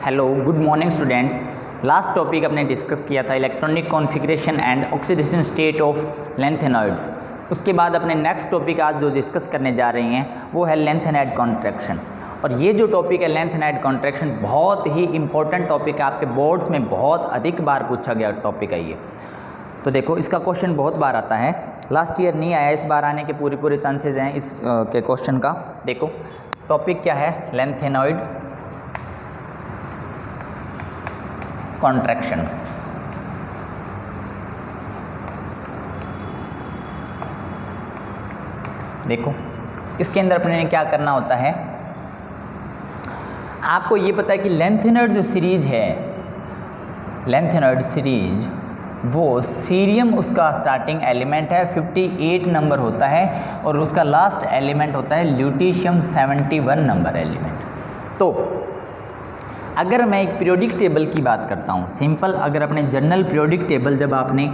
Hello good morning students. Last topic अपने discuss किया था electronic configuration and oxidation state of lanthanoids. उसके बाद अपने नेक्स्ट टॉपिक आज जो डिस्कस करने जा रहे हैं वो है लैंथेनाइड कॉन्ट्रैक्शन। और ये जो टॉपिक है लैंथेनाइड कॉन्ट्रैक्शन बहुत ही इंपॉर्टेंट टॉपिक है, आपके बोर्ड्स में बहुत अधिक बार पूछा गया टॉपिक है ये। तो देखो इसका क्वेश्चन बहुत बार आता है, लास्ट ईयर नहीं आया, इस बार आने के पूरे चांसेस हैं इस के क्वेश्चन का। देखो टॉपिक क्या है, लैंथेनॉइड कॉन्ट्रैक्शन। देखो इसके अंदर अपने क्या करना होता है, आपको ये पता है कि लैंथेनॉइड जो सीरीज है, लैंथेनॉइड सीरीज वो सीरियम उसका स्टार्टिंग एलिमेंट है, 58 नंबर होता है, और उसका लास्ट एलिमेंट होता है ल्यूटीशियम 71 नंबर एलिमेंट। तो अगर मैं एक पीरियोडिक टेबल की बात करता हूँ, सिंपल, अगर अपने जनरल पीरियोडिक टेबल जब आपने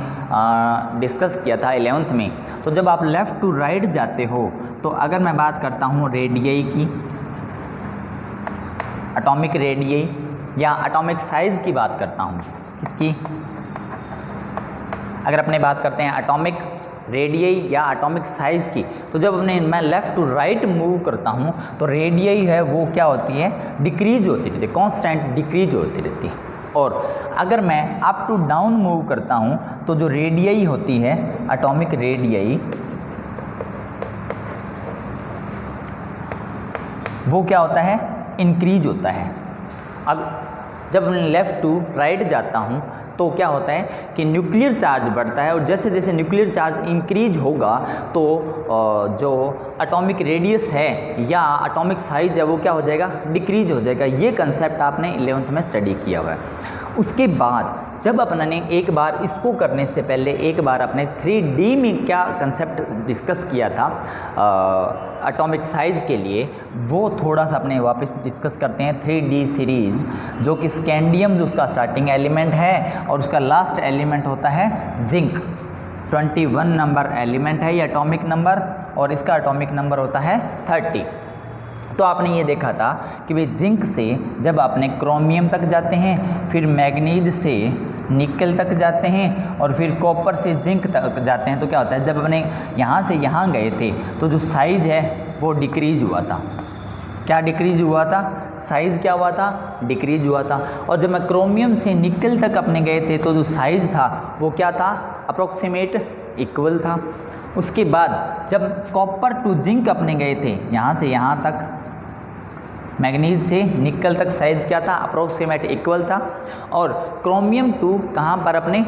डिस्कस किया था 11th में, तो जब आप लेफ़्ट टू राइट जाते हो तो अगर मैं बात करता हूँ रेडियई की, एटॉमिक रेडियई या एटॉमिक साइज़ की बात करता हूँ, किसकी, अगर अपने बात करते हैं एटॉमिक रेडियई या एटॉमिक साइज़ की, तो जब मैं लेफ़्ट टू राइट मूव करता हूँ तो रेडियई है वो क्या होती है, डिक्रीज होती रहती है, कांस्टेंट डिक्रीज होती रहती है। और अगर मैं अप टू डाउन मूव करता हूँ तो जो रेडियई होती है, एटॉमिक रेडियई, वो क्या होता है, इंक्रीज होता है। अब जब मैं लेफ़्ट टू राइट जाता हूँ तो क्या होता है कि न्यूक्लियर चार्ज बढ़ता है, और जैसे जैसे न्यूक्लियर चार्ज इंक्रीज होगा तो जो एटॉमिक रेडियस है या एटॉमिक साइज है वो क्या हो जाएगा, डिक्रीज हो जाएगा। ये कंसेप्ट आपने 11th में स्टडी किया हुआ है। उसके बाद जब अपने एक बार इसको करने से पहले एक बार अपने 3D में क्या कंसेप्ट डिस्कस किया था एटॉमिक साइज़ के लिए, वो थोड़ा सा अपने वापस डिस्कस करते हैं। 3D सीरीज जो कि स्कैंडियम जो उसका स्टार्टिंग एलिमेंट है और उसका लास्ट एलिमेंट होता है जिंक, 21 नंबर एलिमेंट है ये एटॉमिक नंबर, और इसका एटॉमिक नंबर होता है 30। तो आपने ये देखा था कि भाई जिंक से जब आपने क्रोमियम तक जाते हैं, फिर मैग्नीज से निकल तक जाते हैं, और फिर कॉपर से जिंक तक जाते हैं, तो क्या होता है, जब अपने यहाँ से यहाँ गए थे तो जो साइज़ है वो डिक्रीज हुआ था। क्या डिक्रीज हुआ था, साइज़ क्या हुआ था, डिक्रीज हुआ था। और जब मैं क्रोमियम से निकल तक अपने गए थे तो जो साइज़ था वो क्या था, अप्रोक्सीमेट इक्वल था। उसके बाद जब कॉपर टू जिंक अपने गए थे, यहाँ से यहाँ तक, मैग्नीज से निकल तक साइज़ क्या था, अप्रोक्सीमेट इक्वल था। और क्रोमियम टू कहाँ पर अपने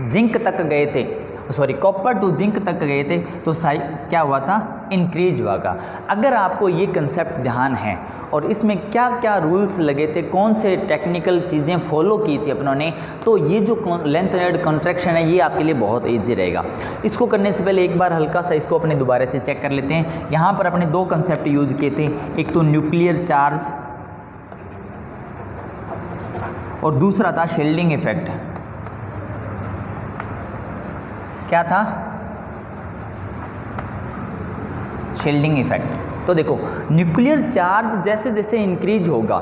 जिंक तक गए थे, सॉरी कॉपर टू जिंक तक गए थे, तो साइज क्या हुआ था, इंक्रीज हुआ था। अगर आपको ये कंसेप्ट ध्यान है और इसमें क्या क्या रूल्स लगे थे, कौन से टेक्निकल चीज़ें फॉलो की थी अपनों ने, तो ये जो लैंथेनॉइड कॉन्ट्रैक्शन है ये आपके लिए बहुत ईजी रहेगा। इसको करने से पहले एक बार हल्का सा इसको अपने दोबारा से चेक कर लेते हैं। यहाँ पर अपने दो कंसेप्ट यूज किए थे, एक तो न्यूक्लियर चार्ज और दूसरा था शील्डिंग इफेक्ट। क्या था, शील्डिंग इफेक्ट। तो देखो न्यूक्लियर चार्ज जैसे जैसे इंक्रीज होगा,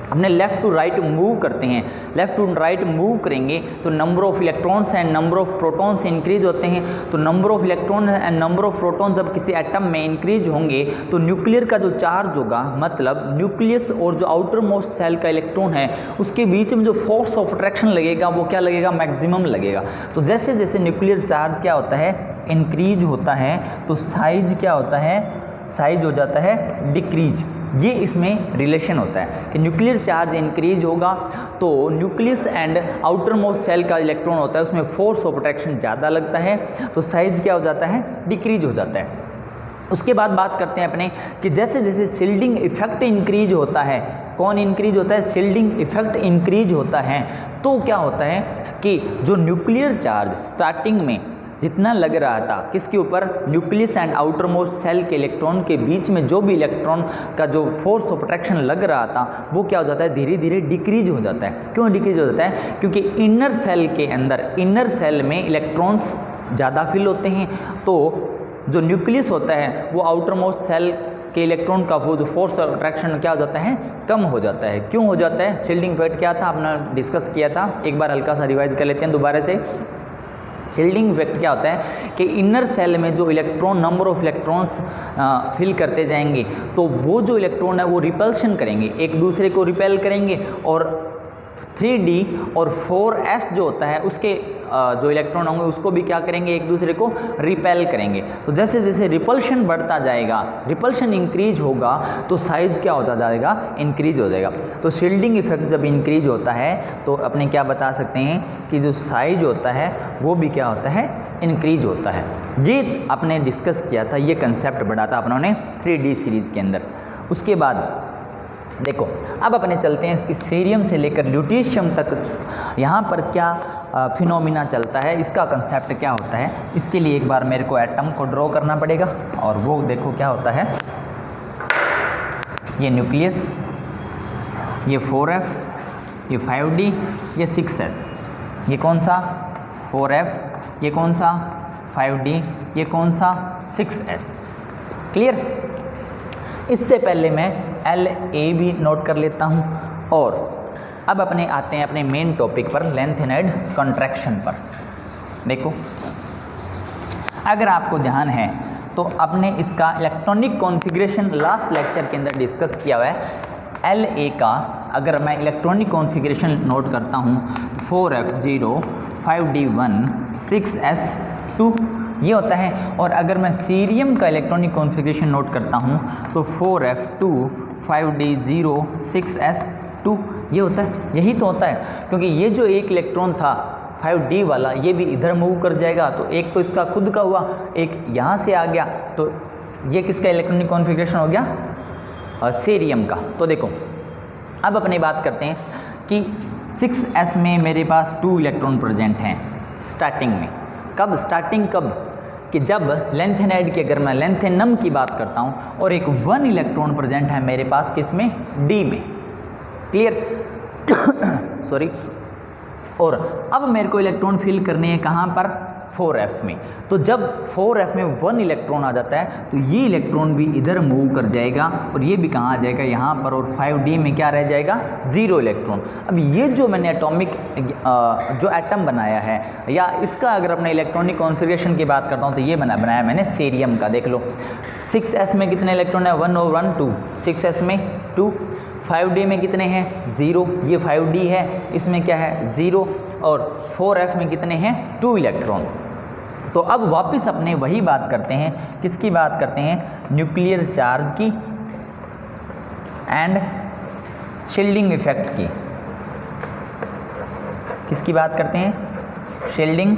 हमने लेफ़्ट टू राइट मूव करते हैं, लेफ़्ट टू राइट मूव करेंगे तो number of electrons and number of protons increase होते हैं। तो number of electron and number of proton जब किसी एटम में इंक्रीज होंगे तो न्यूक्लियर का जो चार्ज होगा, मतलब न्यूक्लियस और जो आउटर मोस्ट सेल का इलेक्ट्रॉन है उसके बीच में जो फोर्स ऑफ अट्रैक्शन लगेगा वो क्या लगेगा, मैक्सिमम लगेगा। तो जैसे जैसे न्यूक्लियर चार्ज क्या होता है, इंक्रीज होता है, तो साइज क्या होता है, साइज हो जाता है डिक्रीज। ये इसमें रिलेशन होता है कि न्यूक्लियर चार्ज इंक्रीज होगा तो nucleus and outermost shell का इलेक्ट्रॉन होता है उसमें फोर्स ऑफ अट्रैक्शन ज़्यादा लगता है, तो साइज क्या हो जाता है, डिक्रीज हो जाता है। उसके बाद बात करते हैं अपने कि जैसे जैसे शील्डिंग इफेक्ट इंक्रीज होता है, कौन इंक्रीज होता है, शील्डिंग इफेक्ट इंक्रीज होता है, तो क्या होता है कि जो न्यूक्लियर चार्ज स्टार्टिंग में जितना लग रहा था किसके ऊपर, nucleus and outermost shell के इलेक्ट्रॉन के बीच में जो भी इलेक्ट्रॉन का जो फोर्स ऑफ अट्रैक्शन लग रहा था वो क्या हो जाता है, धीरे धीरे डिक्रीज हो जाता है। क्यों डिक्रीज हो जाता है, क्योंकि इनर सेल के अंदर, इनर सेल में इलेक्ट्रॉन्स ज़्यादा फिल होते हैं, तो जो न्यूक्लियस होता है वो आउटर मोस्ट सेल कि इलेक्ट्रॉन का वो जो फोर्स ऑफ अट्रैक्शन क्या हो जाता है, कम हो जाता है। क्यों हो जाता है? शील्डिंग इफेक्ट क्या था, आपने डिस्कस किया था, एक बार हल्का सा रिवाइज कर लेते हैं दोबारा से। शील्डिंग इफेक्ट क्या होता है कि इनर सेल में जो electron, number of electrons fill करते जाएंगे, तो वो जो इलेक्ट्रॉन है वो रिपल्शन करेंगे, एक दूसरे को रिपेल करेंगे, और 3D और 4s जो होता है उसके जो इलेक्ट्रॉन होंगे उसको भी क्या करेंगे, एक दूसरे को रिपेल करेंगे। तो जैसे जैसे रिपल्शन बढ़ता जाएगा, रिपल्शन इंक्रीज होगा, तो साइज़ क्या होता जाएगा, इंक्रीज हो जाएगा। तो शील्डिंग इफेक्ट जब इंक्रीज होता है तो अपने क्या बता सकते हैं कि जो साइज होता है वो भी क्या होता है, इंक्रीज होता है। ये आपने डिस्कस किया था, ये कंसेप्ट बढ़ा था अपनों 3D सीरीज़ के अंदर। उसके बाद देखो अब अपने चलते हैं इसकी सीरियम से लेकर ल्यूटीशियम तक, यहाँ पर क्या फिनोमिना चलता है, इसका कंसेप्ट क्या होता है। इसके लिए एक बार मेरे को एटम को ड्रॉ करना पड़ेगा, और वो देखो क्या होता है, ये न्यूक्लियस, ये 4f, ये 5d, ये 6s, ये कौन सा 4f, ये कौन सा 5d, ये कौन सा 6s। क्लियर? इससे पहले मैं LA भी नोट कर लेता हूँ। और अब अपने आते हैं अपने मेन टॉपिक पर, लेंथेनाइड कॉन्ट्रैक्शन पर। देखो अगर आपको ध्यान है तो अपने इसका इलेक्ट्रॉनिक कॉन्फ़िगरेशन लास्ट लेक्चर के अंदर डिस्कस किया हुआ है। LA का अगर मैं इलेक्ट्रॉनिक कॉन्फ़िगरेशन नोट करता हूँ, 4f0, 5d1, 6s2 ये होता है। और अगर मैं सीरियम का इलेक्ट्रॉनिक कॉन्फ़िगरेशन नोट करता हूँ तो 4f2, 5d0, 6s2 ये होता है। यही तो होता है, क्योंकि ये जो एक इलेक्ट्रॉन था 5d वाला, ये भी इधर मूव कर जाएगा, तो एक तो इसका खुद का हुआ, एक यहाँ से आ गया, तो ये किसका इलेक्ट्रॉनिक कॉन्फ़िगरेशन हो गया, सीरियम का। तो देखो अब अपनी बात करते हैं कि 6s में मेरे पास 2 इलेक्ट्रॉन प्रेजेंट हैं स्टार्टिंग में। कब स्टार्टिंग, कब कि जब लेंथेनाइड की अगर मैं लेंथेनम की बात करता हूँ और एक 1 इलेक्ट्रॉन प्रेजेंट है मेरे पास किसमें, D में। क्लियर? सॉरी। और अब मेरे को इलेक्ट्रॉन फिल करने हैं कहाँ पर, 4f में। तो जब 4f में 1 इलेक्ट्रॉन आ जाता है तो ये इलेक्ट्रॉन भी इधर मूव कर जाएगा, और ये भी कहाँ आ जाएगा, यहाँ पर, और 5d में क्या रह जाएगा, 0 इलेक्ट्रॉन। अब ये जो मैंने एटॉमिक जो एटम बनाया है, या इसका अगर अपने इलेक्ट्रॉनिक कॉन्फ़िगरेशन की बात करता हूँ तो ये बनाया मैंने सीरियम का। देख लो 6s में कितने इलेक्ट्रॉन है, 1 और 1 2, 6s में 2, 5d में कितने हैं, 0, ये 5d है, इसमें क्या है 0, और 4f में कितने हैं, 2 इलेक्ट्रॉन। तो अब वापस अपने वही बात करते हैं, किसकी बात करते हैं, न्यूक्लियर चार्ज की एंड शील्डिंग इफेक्ट की। किसकी बात करते हैं, शील्डिंग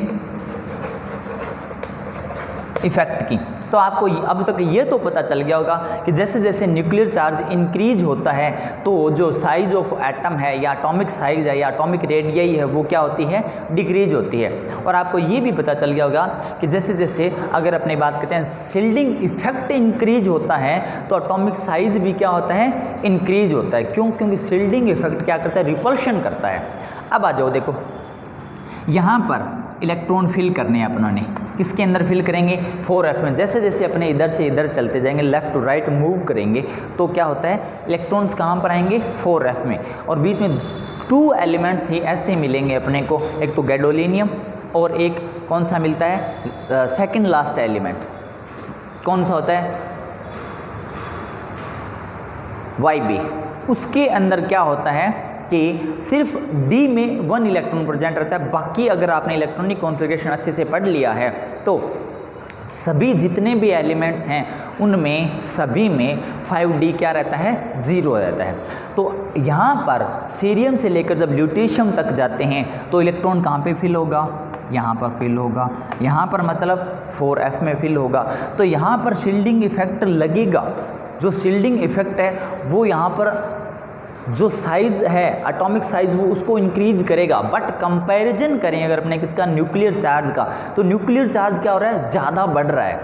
इफेक्ट की। तो आपको अब तक ये तो पता चल गया होगा कि जैसे जैसे न्यूक्लियर चार्ज इंक्रीज होता है तो जो साइज ऑफ एटम है, या एटॉमिक साइज है, या एटॉमिक रेडियस है, वो क्या होती है, डिक्रीज होती है। और आपको ये भी पता चल गया होगा कि जैसे जैसे अगर अपनी बात करते हैं शील्डिंग इफेक्ट इंक्रीज होता है तो एटॉमिक साइज भी क्या होता है, इंक्रीज होता है। क्यों? क्योंकि शील्डिंग इफेक्ट क्या करता है, रिपल्शन करता है। अब आ जाओ, देखो यहाँ पर इलेक्ट्रॉन फिल करने हैं अपनों ने, किसके अंदर फिल करेंगे, 4f में। जैसे जैसे अपने इधर से इधर चलते जाएंगे, लेफ़्ट टू राइट मूव करेंगे, तो क्या होता है, इलेक्ट्रॉन्स कहाँ पर आएंगे, 4f में। और बीच में 2 एलिमेंट्स ही ऐसे मिलेंगे अपने को, एक तो गैडोलिनियम और एक कौन सा मिलता है, सेकेंड लास्ट एलिमेंट कौन सा होता है, Yb। उसके अंदर क्या होता है कि सिर्फ D में 1 इलेक्ट्रॉन प्रेजेंट रहता है। बाकी अगर आपने इलेक्ट्रॉनिक कॉन्फ़िगरेशन अच्छे से पढ़ लिया है तो सभी जितने भी एलिमेंट्स हैं उनमें सभी में 5d क्या रहता है, 0 रहता है। तो यहाँ पर सीरियम से लेकर जब ल्यूटीशियम तक जाते हैं तो इलेक्ट्रॉन कहाँ पे फिल होगा, यहाँ पर फिल होगा, यहाँ पर मतलब 4f में फिल होगा। तो यहाँ पर शील्डिंग इफेक्ट लगेगा। जो शील्डिंग इफेक्ट है वो यहाँ पर जो साइज़ है, एटॉमिक साइज़, वो उसको इंक्रीज करेगा। बट कंपैरिजन करें अगर अपने किसका, न्यूक्लियर चार्ज का, तो न्यूक्लियर चार्ज क्या हो रहा है, ज़्यादा बढ़ रहा है।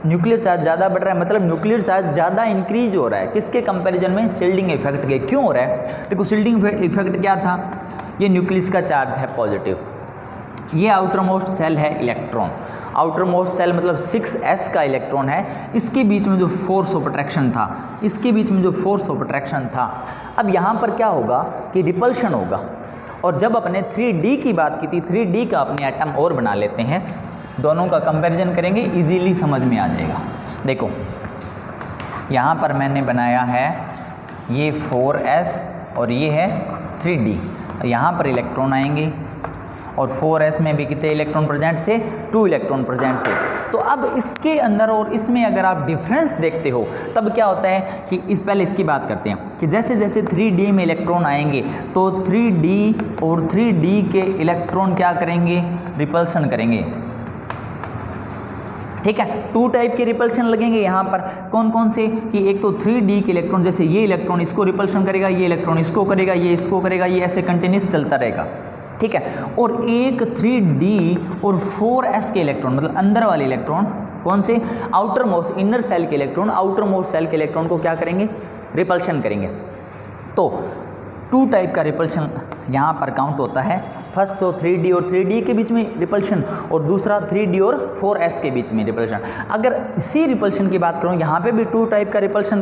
न्यूक्लियर चार्ज ज़्यादा बढ़ रहा है मतलब न्यूक्लियर चार्ज ज़्यादा इंक्रीज हो रहा है। किसके कंपैरिजन में, शील्डिंग इफेक्ट के। क्यों हो रहा है, देखो शील्डिंग इफेक्ट क्या था, ये न्यूक्लियस का चार्ज है पॉजिटिव, ये आउटर मोस्ट सेल है इलेक्ट्रॉन, आउटर मोस्ट सेल मतलब 6s का इलेक्ट्रॉन है, इसके बीच में जो फोर्स ऑफ अट्रैक्शन था, इसके बीच में जो फोर्स ऑफ अट्रैक्शन था, अब यहाँ पर क्या होगा कि रिपल्शन होगा। और जब अपने 3D की बात की थी, 3D का अपने एटम और बना लेते हैं, दोनों का कंपैरिजन करेंगे, इजीली समझ में आ जाएगा। देखो यहाँ पर मैंने बनाया है ये 4s और ये है 3D, यहाँ पर इलेक्ट्रॉन आएंगे और 4s में भी कितने इलेक्ट्रॉन प्रेजेंट थे, 2 इलेक्ट्रॉन प्रेजेंट थे। तो अब इसके अंदर और इसमें अगर आप डिफरेंस देखते हो तब क्या होता है कि पहले इसकी बात करते हैं कि जैसे जैसे 3D में इलेक्ट्रॉन आएंगे तो 3D और 3D के इलेक्ट्रॉन क्या करेंगे, रिपल्सन करेंगे। ठीक है, 2 टाइप के रिपल्शन लगेंगे यहाँ पर, कौन कौन से कि एक तो 3D के इलेक्ट्रॉन, जैसे ये इलेक्ट्रॉन इसको रिपल्शन करेगा, ये इलेक्ट्रॉन इसको करेगा, ये इसको करेगा, ये ऐसे कंटिन्यूस चलता रहेगा। ठीक है, और एक 3D और 4s के इलेक्ट्रॉन मतलब अंदर वाले इलेक्ट्रॉन, कौन से, आउटर मोस्ट इनर सेल के इलेक्ट्रॉन, आउटर मोस्ट सेल के इलेक्ट्रॉन को क्या करेंगे, रिपल्शन करेंगे। तो 2 टाइप का रिपल्शन यहाँ पर काउंट होता है। फर्स्ट तो 3D और 3D के बीच में रिपल्शन, और दूसरा 3D और 4s के बीच में रिपल्शन। अगर इसी रिपल्शन की बात करूँ, यहाँ पे भी 2 टाइप का रिपल्शन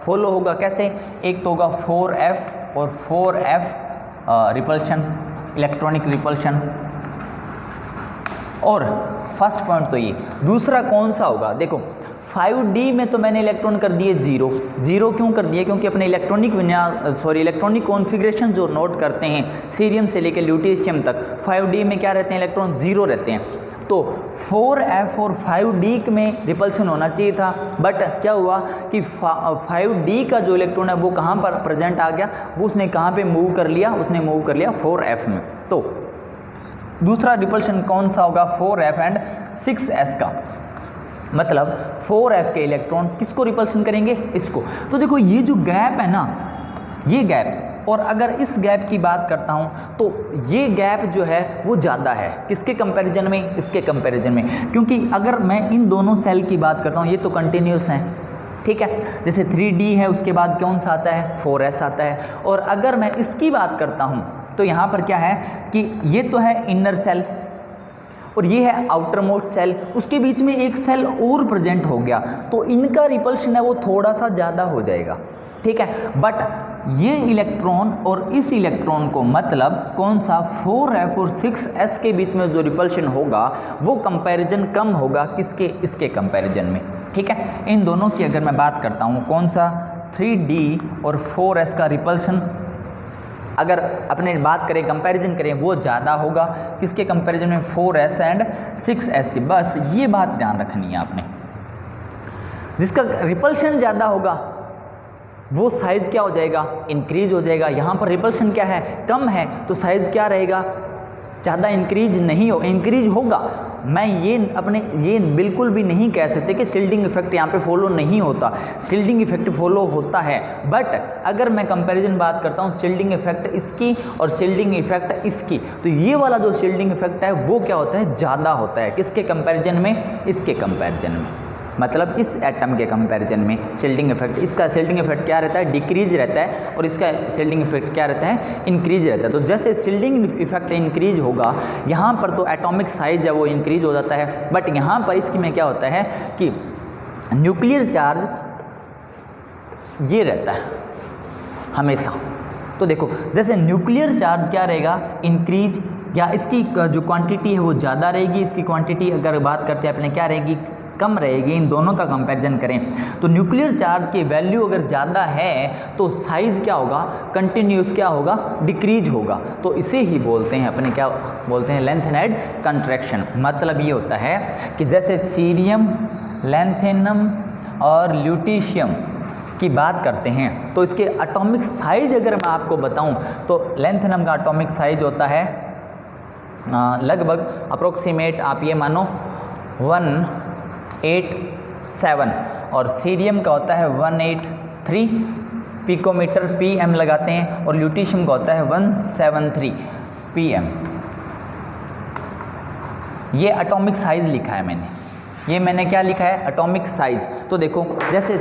फॉलो होगा। कैसे, एक तो होगा 4f और 4f रिपल्शन, इलेक्ट्रॉनिक रिपल्शन। और फर्स्ट पॉइंट तो ये, दूसरा कौन सा होगा, देखो 5D में तो मैंने इलेक्ट्रॉन कर दिए 0 क्यों कर दिए, क्योंकि अपने इलेक्ट्रॉनिक कॉन्फ़िगरेशन जो नोट करते हैं सीरियम से लेकर ल्यूटेशियम तक, 5D में क्या रहते हैं, इलेक्ट्रॉन 0 रहते हैं। तो 4f और 5D में रिपल्शन होना चाहिए था, बट क्या हुआ कि 5D का जो इलेक्ट्रॉन है वो कहाँ पर प्रेजेंट आ गया, वो उसने कहाँ पे मूव कर लिया, उसने मूव कर लिया 4f में। तो दूसरा रिपल्शन कौन सा होगा, 4f एंड 6s का, मतलब 4f के इलेक्ट्रॉन किसको रिपल्शन करेंगे, इसको। तो देखो ये जो गैप है ना, ये गैप, और अगर इस गैप की बात करता हूँ तो ये गैप जो है वो ज़्यादा है, किसके कंपैरिजन में, इसके कंपैरिजन में। क्योंकि अगर मैं इन दोनों सेल की बात करता हूँ, ये तो कंटिन्यूस हैं, ठीक है, जैसे 3D है उसके बाद कौन सा आता है, 4s आता है। और अगर मैं इसकी बात करता हूँ तो यहाँ पर क्या है कि ये तो है इनर सेल और ये है आउटर मोस्ट सेल, उसके बीच में एक सेल और प्रेजेंट हो गया, तो इनका रिपल्शन है वो थोड़ा सा ज़्यादा हो जाएगा। ठीक है, बट ये इलेक्ट्रॉन और इस इलेक्ट्रॉन को मतलब कौन सा, 4f और 6s के बीच में जो रिपल्शन होगा वो कंपैरिजन कम होगा, किसके, इसके कंपैरिजन में। ठीक है, इन दोनों की अगर मैं बात करता हूँ, कौन सा, 3D और 4s का रिपल्शन अगर अपने बात करें, कंपैरिजन करें, वो ज़्यादा होगा किसके कंपैरिजन में, 4s एंड 6s। बस ये बात ध्यान रखनी है आपने, जिसका रिपल्शन ज़्यादा होगा वो साइज़ क्या हो जाएगा, इंक्रीज हो जाएगा। यहाँ पर रिपल्शन क्या है, कम है, तो साइज़ क्या रहेगा, ज़्यादा इंक्रीज नहीं हो, इंक्रीज होगा। मैं ये बिल्कुल भी नहीं कह सकते कि शील्डिंग इफेक्ट यहाँ पे फॉलो नहीं होता, शील्डिंग इफेक्ट फॉलो होता है। बट अगर मैं कंपैरिजन बात करता हूँ शील्डिंग इफेक्ट इसकी और शील्डिंग इफेक्ट इसकी, तो ये वाला जो शील्डिंग इफेक्ट है वो क्या होता है, ज़्यादा होता है, किसके कंपैरिजन में, इसके कंपैरिजन में, मतलब इस एटम के कंपैरिजन में शील्डिंग इफेक्ट, इसका शील्डिंग इफेक्ट क्या रहता है, डिक्रीज रहता है, और इसका शील्डिंग इफेक्ट क्या रहता है, इंक्रीज रहता है। तो जैसे शील्डिंग इफेक्ट इंक्रीज होगा, यहाँ पर तो एटॉमिक साइज है वो इंक्रीज हो जाता है, बट यहाँ पर इसकी में क्या होता है कि न्यूक्लियर चार्ज ये रहता है हमेशा। तो देखो जैसे न्यूक्लियर चार्ज क्या रहेगा, इंक्रीज, या इसकी जो क्वांटिटी है वो ज़्यादा रहेगी, इसकी क्वांटिटी अगर बात करते हैं अपने क्या रहेगी, कम रहेगी। इन दोनों का कंपैरिजन करें तो न्यूक्लियर चार्ज की वैल्यू अगर ज़्यादा है तो साइज़ क्या होगा, कंटिन्यूस क्या होगा, डिक्रीज होगा। तो इसे ही बोलते हैं अपने, क्या बोलते हैं, लेंथेनाइड कंट्रैक्शन। मतलब ये होता है कि जैसे सीरियम, लैंथेनम और ल्यूटीशियम की बात करते हैं तो इसके एटॉमिक साइज अगर मैं आपको बताऊं तो लैंथेनम का एटॉमिक साइज होता है लगभग अप्रोक्सीमेट आप ये मानो 187, और सीरियम का होता है 183 पिकोमीटर पीएम लगाते हैं, और ल्यूटीशियम का होता है 173 पीएम। ये एटॉमिक साइज लिखा है मैंने, ये मैंने क्या लिखा है, एटॉमिक साइज। तो देखो जैसे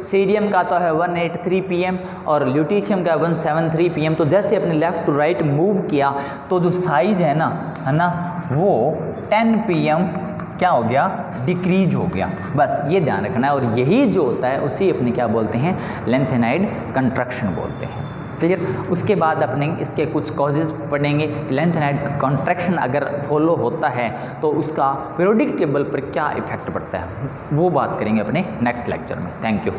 सीरियम का तो है 183 pm और ल्यूटीशियम का 173 pm। तो जैसे अपने लेफ़्ट टू राइट मूव किया तो जो साइज है ना वो 10 pm क्या हो गया, डिक्रीज हो गया। बस ये ध्यान रखना है, और यही जो होता है उसी अपने क्या बोलते हैं, लेंथेनाइड कंट्रैक्शन बोलते हैं। क्लियर। उसके बाद अपने इसके कुछ कॉजेज़ पढ़ेंगे। लेंथेनाइड कंट्रैक्शन अगर फॉलो होता है तो उसका पीरियोडिक टेबल पर क्या इफेक्ट पड़ता है, वो बात करेंगे अपने नेक्स्ट लेक्चर में। Thank you.